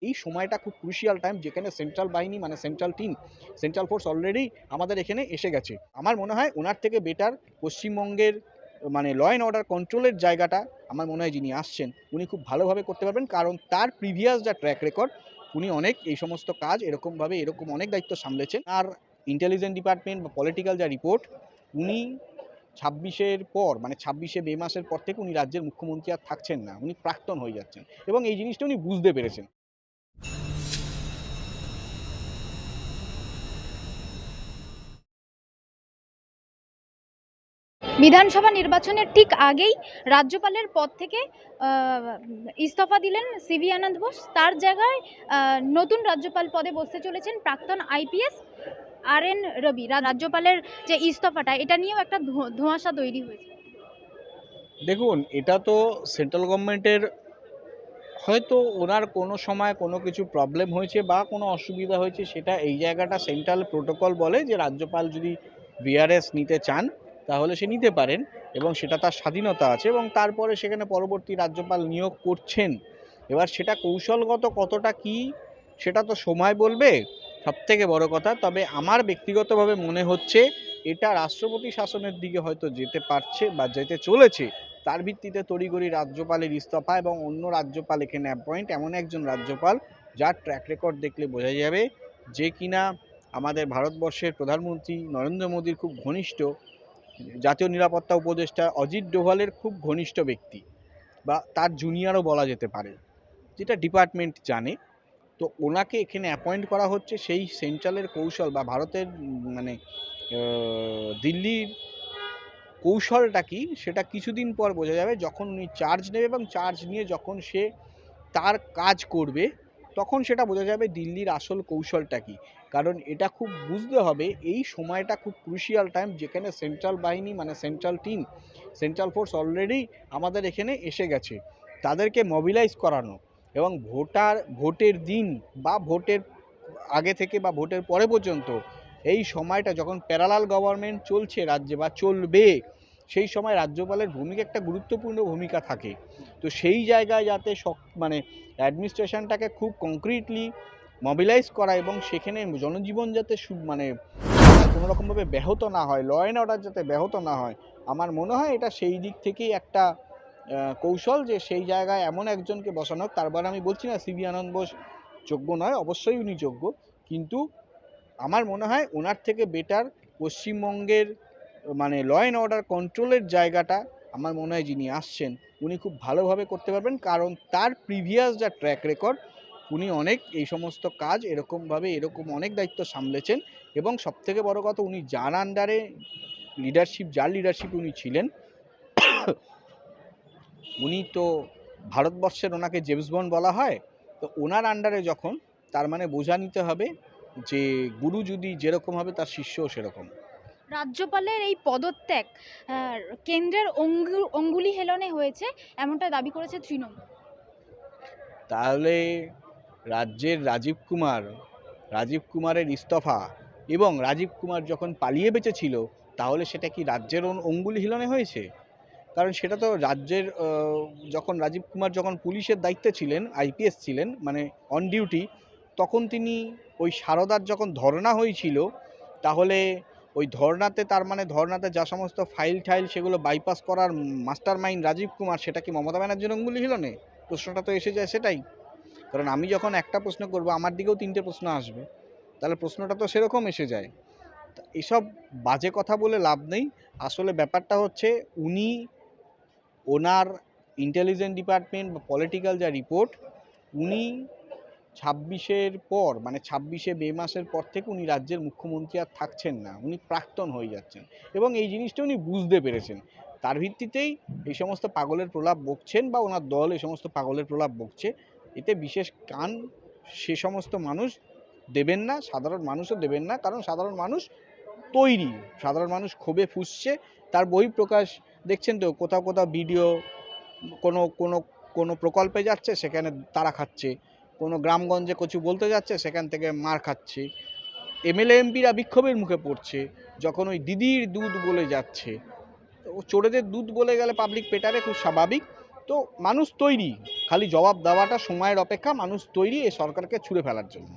এই সময়টা খুব ক্রুশিয়াল টাইম, যেখানে সেন্ট্রাল বাহিনী মানে central team, central force already আমাদের এখানে এসে গেছে। আমার মনে হয় ওনার থেকে বেটার পশ্চিমবঙ্গের মানে ল অ্যান্ড অর্ডার কন্ট্রোলের জায়গাটা আমার মনে হয় যিনি আসছেন উনি খুব ভালোভাবে করতে পারবেন, কারণ তার প্রিভিয়াস যা ট্র্যাক রেকর্ড, উনি অনেক এই সমস্ত কাজ এরকমভাবে এরকম অনেক দায়িত্ব সামলেছেন। আর ইন্টেলিজেন্স ডিপার্টমেন্ট বা পলিটিক্যাল যা রিপোর্ট, উনি 26-এর পর মানে 26-এ মে মাসের পর থেকে উনি রাজ্যের মুখ্যমন্ত্রী আর থাকছেন না, উনি প্রাক্তন হয়ে যাচ্ছেন এবং এই জিনিসটা উনি বুঝতে পেরেছেন। বিধানসভা নির্বাচনের ঠিক আগেই রাজ্যপালের পদ থেকে ইস্তফা দিলেন সিভি আনন্দ বোস। তার জায়গায় নতুন রাজ্যপাল পদে বসতে চলেছেন প্রাক্তন আইপিএস RN রবি। রাজ্যপালের যে ইস্তফাটা, এটা নিয়েও একটা ধোঁয়াশা তৈরি হয়েছে। দেখুন, এটা তো সেন্ট্রাল গভর্নমেন্টের হয়তো ওনার কোনো সময় কোনো কিছু প্রবলেম হয়েছে বা কোনো অসুবিধা হয়েছে, সেটা এই জায়গাটা সেন্ট্রাল প্রোটোকল বলে যে রাজ্যপাল যদি ভিআরএস নিতে চান তাহলে সে নিতে পারেন এবং সেটা তার স্বাধীনতা আছে, এবং তারপরে সেখানে পরবর্তী রাজ্যপাল নিয়োগ করছেন। এবার সেটা কৌশলগত কতটা কি সেটা তো সময় বলবে, সবথেকে বড় কথা। তবে আমার ব্যক্তিগতভাবে মনে হচ্ছে এটা রাষ্ট্রপতি শাসনের দিকে হয়তো যেতে পারছে বা যেতে চলেছে। তার ভিত্তিতে তড়িঘড়ি রাজ্যপালের ইস্তফা এবং অন্য রাজ্যপাল এখানে অ্যাপয়েন্ট, এমন একজন রাজ্যপাল যার ট্র্যাক রেকর্ড দেখলে বোঝা যাবে যে কিনা আমাদের ভারতবর্ষের প্রধানমন্ত্রী নরেন্দ্র মোদীর খুব ঘনিষ্ঠ, জাতীয় নিরাপত্তা উপদেষ্টা অজিত ডোভালের খুব ঘনিষ্ঠ ব্যক্তি বা তার জুনিয়রও বলা যেতে পারে, যেটা ডিপার্টমেন্ট জানে। তো ওনাকে এখানে অ্যাপয়েন্ট করা হচ্ছে। সেই সেন্ট্রালের কৌশল বা ভারতের মানে দিল্লির কৌশলটা কি সেটা কিছুদিন পর বোঝা যাবে, যখন উনি চার্জ নেবে এবং চার্জ নিয়ে যখন সে তার কাজ করবে তখন সেটা বোঝা যাবে দিল্লির আসল কৌশলটা কি। কারণ এটা খুব বুঝতে হবে, এই সময়টা খুব ক্রুশিয়াল টাইম, যেখানে সেন্ট্রাল বাহিনী মানে central team, central force already আমাদের এখানে এসে গেছে। তাদেরকে মোবিলাইজ করানো এবং ভোটের দিন বা ভোটের আগে থেকে বা ভোটের পরে পর্যন্ত এই সময়টা যখন প্যারালাল গভর্নমেন্ট চলছে রাজ্যে বা চলবে, সেই সময় রাজ্যপালের ভূমিকা একটা গুরুত্বপূর্ণ ভূমিকা থাকে। তো সেই জায়গায় যাতে মানে অ্যাডমিনিস্ট্রেশনটাকে খুব কংক্রিটলি মোবিলাইজ করা এবং সেখানে জনজীবন যাতে মানে কোনো রকমভাবে ব্যাহত না হয়, ল অ্যান্ড অর্ডার যাতে ব্যাহত না হয়, আমার মনে হয় এটা সেই দিক থেকেই একটা কৌশল যে সেই জায়গায় এমন একজনকে বসানো। তারপর আমি বলছি না সিভি আনন্দ বোস যোগ্য নয়, অবশ্যই উনি যোগ্য, কিন্তু আমার মনে হয় ওনার থেকে বেটার পশ্চিমবঙ্গের মানে ল অ্যান্ড অর্ডার কন্ট্রোলের জায়গাটা আমার মনে হয় যিনি আসছেন উনি খুব ভালোভাবে করতে পারবেন, কারণ তার প্রিভিয়াস যা ট্র্যাক রেকর্ড, উনি অনেক এই সমস্ত কাজ এরকমভাবে এরকম অনেক দায়িত্ব সামলেছেন। এবং সবথেকে বড় কথা, উনি যার আন্ডারে যার লিডারশিপ উনি ছিলেন, উনি তো ভারতবর্ষের, ওনাকে জেমস বন্ড বলা হয়। তো ওনার আন্ডারে যখন, তার মানে বোঝা নিতে হবে যে গুরু যদি যেরকম হবে তার শিষ্যও সেরকম। রাজ্যপালের এই পদত্যাগ কেন্দ্রের অঙ্গুলি হেলনে হয়েছে, এমনটা দাবি করেছে তৃণমূল। তাহলে রাজ্যের রাজীব কুমারের ইস্তফা এবং রাজীব কুমার যখন পালিয়ে বেঁচেছিল, তাহলে সেটা কি রাজ্যের অঙ্গুলি হিলনে হয়েছে? কারণ সেটা তো রাজ্যের যখন রাজীব কুমার যখন পুলিশের দায়িত্বে ছিলেন, আইপিএস ছিলেন মানে অন ডিউটি, তখন তিনি ওই সারদার যখন ধর্না হয়েছিল, তাহলে ওই ধর্নাতে, তার মানে ধর্নাতে যা সমস্ত ফাইল ঠাইল সেগুলো বাইপাস করার মাস্টার মাইন্ড রাজীব কুমার, সেটা কি মমতা ব্যানার্জির অঙ্গুলি হিলনে? প্রশ্নটা তো এসে যায় সেটাই। কারণ আমি যখন একটা প্রশ্ন করব আমার দিকেও 3টে প্রশ্ন আসবে, তাহলে প্রশ্নটা তো সেরকম এসে যায়। এসব বাজে কথা বলে লাভ নেই। আসলে ব্যাপারটা হচ্ছে উনি ওনার ইন্টেলিজেন্স ডিপার্টমেন্ট বা পলিটিক্যাল যা রিপোর্ট, উনি 26-এর পর মানে 26-এ মে মাসের পর থেকে উনি রাজ্যের মুখ্যমন্ত্রী আর থাকছেন না, উনি প্রাক্তন হয়ে যাচ্ছেন এবং এই জিনিসটা উনি বুঝতে পেরেছেন। তার ভিত্তিতেই এই সমস্ত পাগলের প্রলাপ বকছেন বা ওনার দল এই সমস্ত পাগলের প্রলাপ বকছে। এতে বিশেষ কান সে সমস্ত মানুষ দেবেন না, সাধারণ মানুষও দেবেন না, কারণ সাধারণ মানুষ তৈরি, সাধারণ মানুষ ক্ষোভে ফুঁসছে। তার বহিঃপ্রকাশ দেখছেন তো, কোথাও কোথাও ভিডিও, কোনো কোনো কোনো প্রকল্পে যাচ্ছে সেখানে তাড়া খাচ্ছে, কোনো গ্রামগঞ্জে কিছু বলতে যাচ্ছে সেখান থেকে মার খাচ্ছে, এমএলএ এমপিরা বিক্ষোভের মুখে পড়ছে। যখন ওই দিদির দুধ বলে যাচ্ছে, ও চোরেদের দুধ বলে গেলে পাবলিক পেটারে, খুব স্বাভাবিক। তো মানুষ তৈরি, খালি জবাব দেওয়াটা সময়ের অপেক্ষা, মানুষ তৈরি এই সরকারকে ছুঁড়ে ফেলার জন্য।